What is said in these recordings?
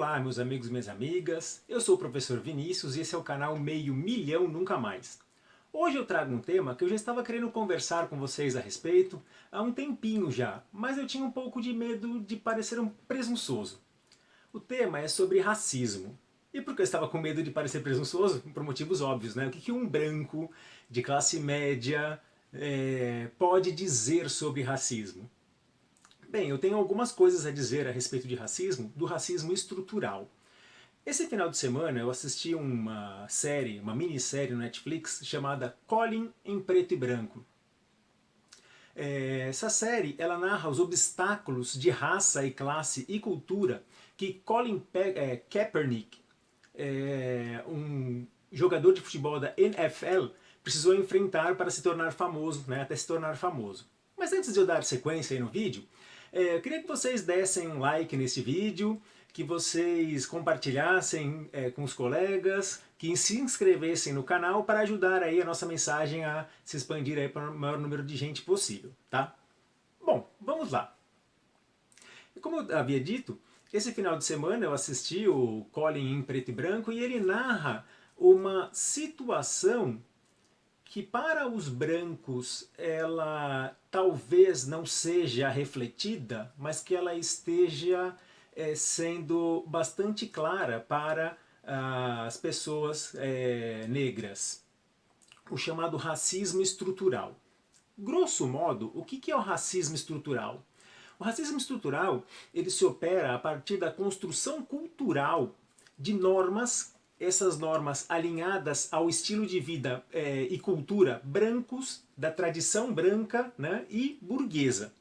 Olá, meus amigos e minhas amigas, eu sou o professor Vinícius e esse é o canal Meio Milhão Nunca Mais. Hoje eu trago um tema que eu já estava querendo conversar com vocês a respeito há um tempinho já, mas eu tinha um pouco de medo de parecer um presunçoso. O tema é sobre racismo. E por que eu estava com medo de parecer presunçoso? Por motivos óbvios, né? O que um branco de classe média pode dizer sobre racismo? Bem, eu tenho algumas coisas a dizer a respeito de racismo, do racismo estrutural. Esse final de semana eu assisti uma série, uma minissérie no Netflix chamada Colin em Preto e Branco. Essa série ela narra os obstáculos de raça e classe e cultura que Colin Kaepernick, um jogador de futebol da NFL, precisou enfrentar para se tornar famoso, né, até se tornar famoso. Mas antes de eu dar sequência aí no vídeo, eu queria que vocês dessem um like nesse vídeo, que vocês compartilhassem com os colegas, que se inscrevessem no canal para ajudar aí a nossa mensagem a se expandir aí para o maior número de gente possível, tá? Bom, vamos lá. Como eu havia dito, esse final de semana eu assisti o Colin em Preto e Branco e ele narra uma situação que para os brancos ela talvez não seja refletida, mas que ela esteja sendo bastante clara para as pessoas negras. O chamado racismo estrutural. Grosso modo, o que é o racismo estrutural? O racismo estrutural ele se opera a partir da construção cultural de normas, essas normas alinhadas ao estilo de vida e cultura brancos, da tradição branca, né, e burguesa.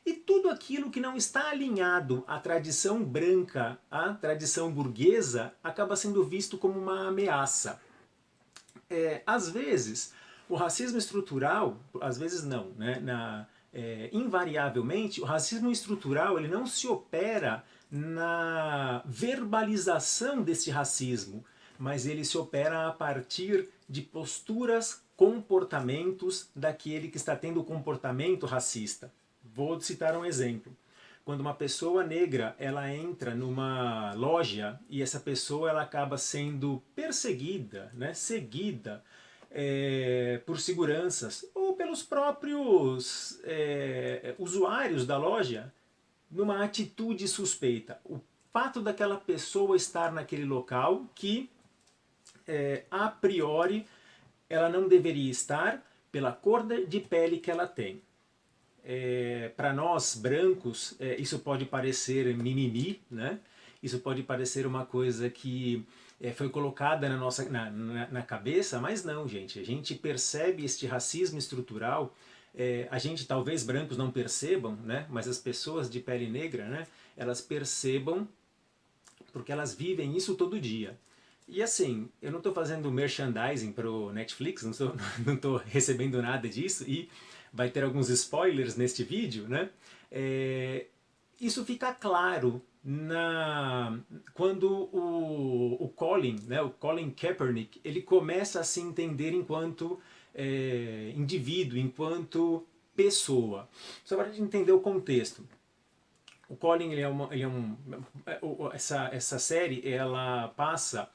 E tudo aquilo que não está alinhado à tradição branca, à tradição burguesa, acaba sendo visto como uma ameaça. Às vezes, o racismo estrutural, às vezes não, né, invariavelmente, o racismo estrutural ele não se opera na verbalização desse racismo, mas ele se opera a partir de posturas, comportamentos daquele que está tendo o comportamento racista. Vou citar um exemplo. Quando uma pessoa negra ela entra numa loja e essa pessoa ela acaba sendo perseguida, né, seguida por seguranças ou pelos próprios usuários da loja numa atitude suspeita. O fato daquela pessoa estar naquele local que a priori ela não deveria estar pela cor de pele que ela tem. Para nós brancos isso pode parecer mimimi, né? Isso pode parecer uma coisa que foi colocada na cabeça, mas não, gente. A gente percebe este racismo estrutural, a gente talvez brancos não percebam, né? Mas as pessoas de pele negra, né? Elas percebam porque elas vivem isso todo dia. E assim, eu não estou fazendo merchandising para o Netflix, não estou recebendo nada disso e vai ter alguns spoilers neste vídeo, né? Isso fica claro quando o Colin, né, o Colin Kaepernick, ele começa a se entender enquanto indivíduo, enquanto pessoa. Só para entender o contexto. O Colin, essa série, ela passa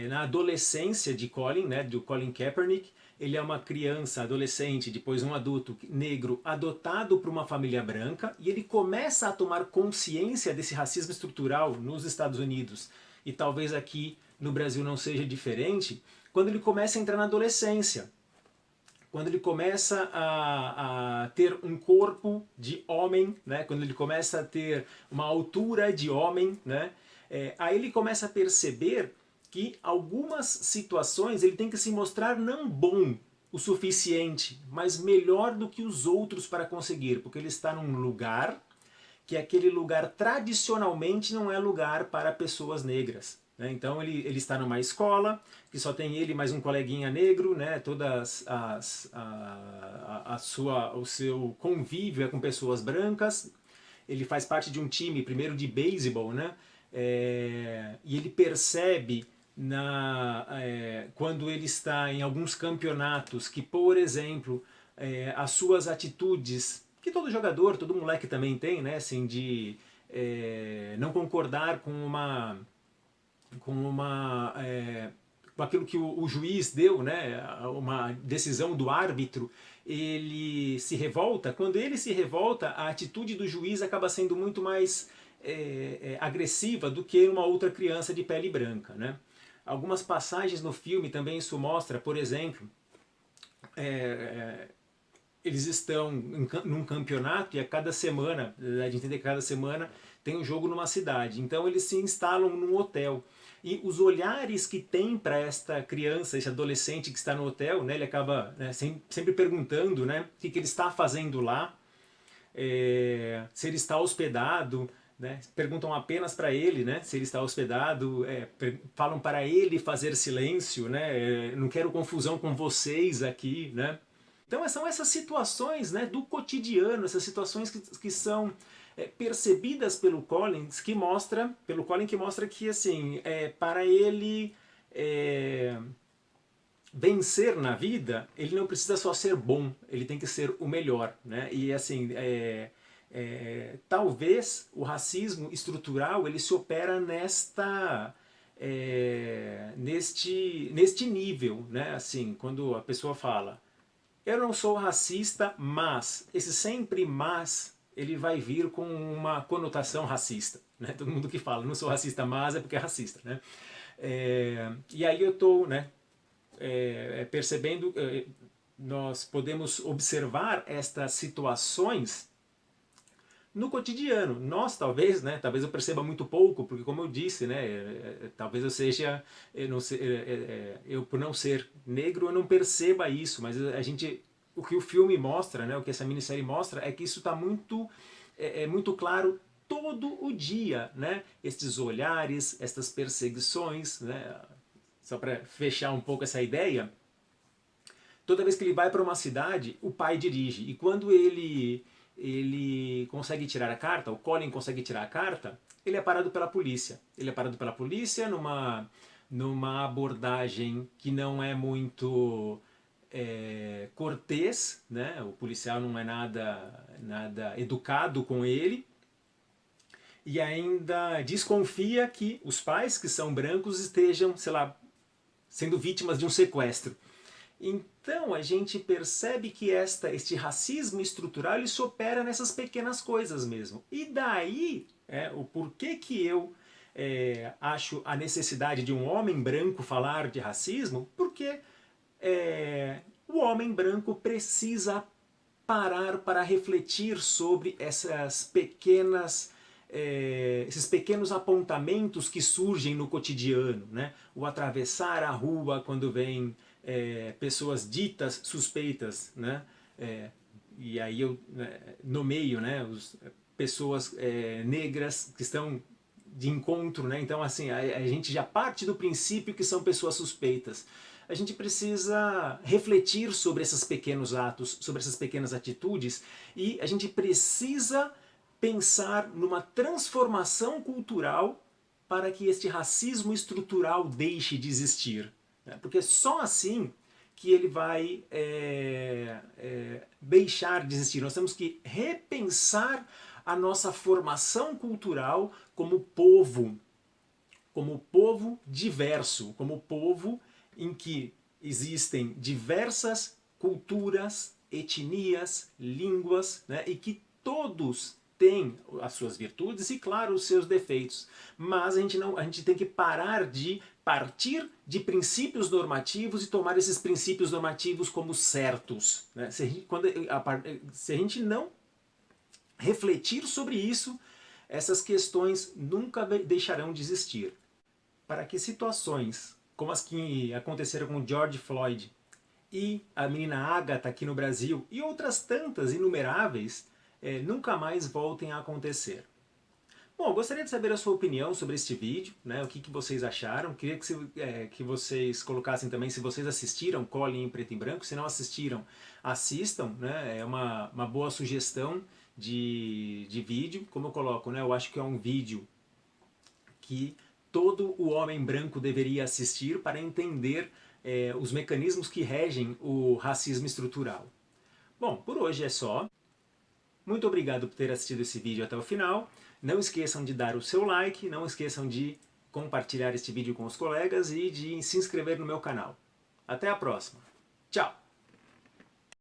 na adolescência de Colin, né, do Colin Kaepernick. Ele é uma criança, adolescente, depois um adulto negro adotado por uma família branca e ele começa a tomar consciência desse racismo estrutural nos Estados Unidos e talvez aqui no Brasil não seja diferente, quando ele começa a entrar na adolescência. Quando ele começa a ter um corpo de homem, né? Quando ele começa a ter uma altura de homem, né? Aí ele começa a perceber que algumas situações ele tem que se mostrar não bom o suficiente, mas melhor do que os outros para conseguir, porque ele está num lugar que aquele lugar tradicionalmente não é lugar para pessoas negras. Né? Então ele está numa escola que só tem ele mais um coleguinha negro, né? O seu convívio é com pessoas brancas. Ele faz parte de um time, primeiro de beisebol, né? E ele percebe quando ele está em alguns campeonatos que, por exemplo, as suas atitudes, que todo jogador, todo moleque também tem, né, assim, de não concordar com aquilo que o juiz deu, né, uma decisão do árbitro, ele se revolta. Quando ele se revolta, a atitude do juiz acaba sendo muito mais agressiva do que uma outra criança de pele branca, né? Algumas passagens no filme também isso mostra, por exemplo, eles estão num campeonato e a cada semana, a gente entende que cada semana tem um jogo numa cidade. Então eles se instalam num hotel. E os olhares que tem para esta criança, esse adolescente que está no hotel, né, ele acaba, né, sempre perguntando, né, o que ele está fazendo lá, se ele está hospedado, né, perguntam apenas para ele, né, se ele está hospedado, falam para ele fazer silêncio, né, não quero confusão com vocês aqui, né. Então são essas situações, né, do cotidiano, essas situações que são percebidas pelo Colin que mostra que assim, para ele vencer na vida, ele não precisa só ser bom, ele tem que ser o melhor, né? E assim, talvez o racismo estrutural ele se opera neste nível, né? Assim, quando a pessoa fala eu não sou racista, mas esse sempre mas ele vai vir com uma conotação racista, né? Todo mundo que fala não sou racista, mas é porque é racista, né? E aí eu estou, né, percebendo, nós podemos observar estas situações no cotidiano. Nós talvez, né, talvez eu perceba muito pouco, porque como eu disse, né, talvez eu seja, eu por não ser negro eu não perceba isso, mas o que o filme mostra, né, o que essa minissérie mostra é que isso está muito, muito claro todo o dia, né, estes olhares, estas perseguições, né, só para fechar um pouco essa ideia. Toda vez que ele vai para uma cidade, o pai dirige. E quando ele consegue tirar a carta, o Colin consegue tirar a carta, ele é parado pela polícia. Ele é parado pela polícia numa abordagem que não é muito cortês, né? O policial não é nada educado com ele. E ainda desconfia que os pais, que são brancos, estejam, sei lá, sendo vítimas de um sequestro. Então a gente percebe que este racismo estrutural ele se opera nessas pequenas coisas mesmo. E daí o porquê que eu acho a necessidade de um homem branco falar de racismo, porque o homem branco precisa parar para refletir sobre esses pequenos apontamentos que surgem no cotidiano, né? O atravessar a rua quando vem pessoas ditas suspeitas, né? E aí eu nomeio, né, pessoas negras que estão de encontro, né? Então assim, a gente já parte do princípio que são pessoas suspeitas. A gente precisa refletir sobre esses pequenos atos, sobre essas pequenas atitudes, e a gente precisa pensar numa transformação cultural para que este racismo estrutural deixe de existir. Porque só assim que ele vai deixar de existir. Nós temos que repensar a nossa formação cultural como povo diverso, como povo em que existem diversas culturas, etnias, línguas, né, e que todos têm as suas virtudes e, claro, os seus defeitos. Mas a gente tem que parar de partir de princípios normativos e tomar esses princípios normativos como certos, né? Se a gente não refletir sobre isso, essas questões nunca deixarão de existir. Para que situações como as que aconteceram com George Floyd e a menina Agatha aqui no Brasil e outras tantas inumeráveis nunca mais voltem a acontecer. Bom, eu gostaria de saber a sua opinião sobre este vídeo, né? O que vocês acharam. Queria que vocês colocassem também se vocês assistiram Colin em Preto e Branco. Se não assistiram, assistam, né? É uma boa sugestão de vídeo. Como eu coloco, né? Eu acho que é um vídeo que todo o homem branco deveria assistir para entender os mecanismos que regem o racismo estrutural. Bom, por hoje é só. Muito obrigado por ter assistido esse vídeo até o final. Não esqueçam de dar o seu like, não esqueçam de compartilhar este vídeo com os colegas e de se inscrever no meu canal. Até a próxima. Tchau!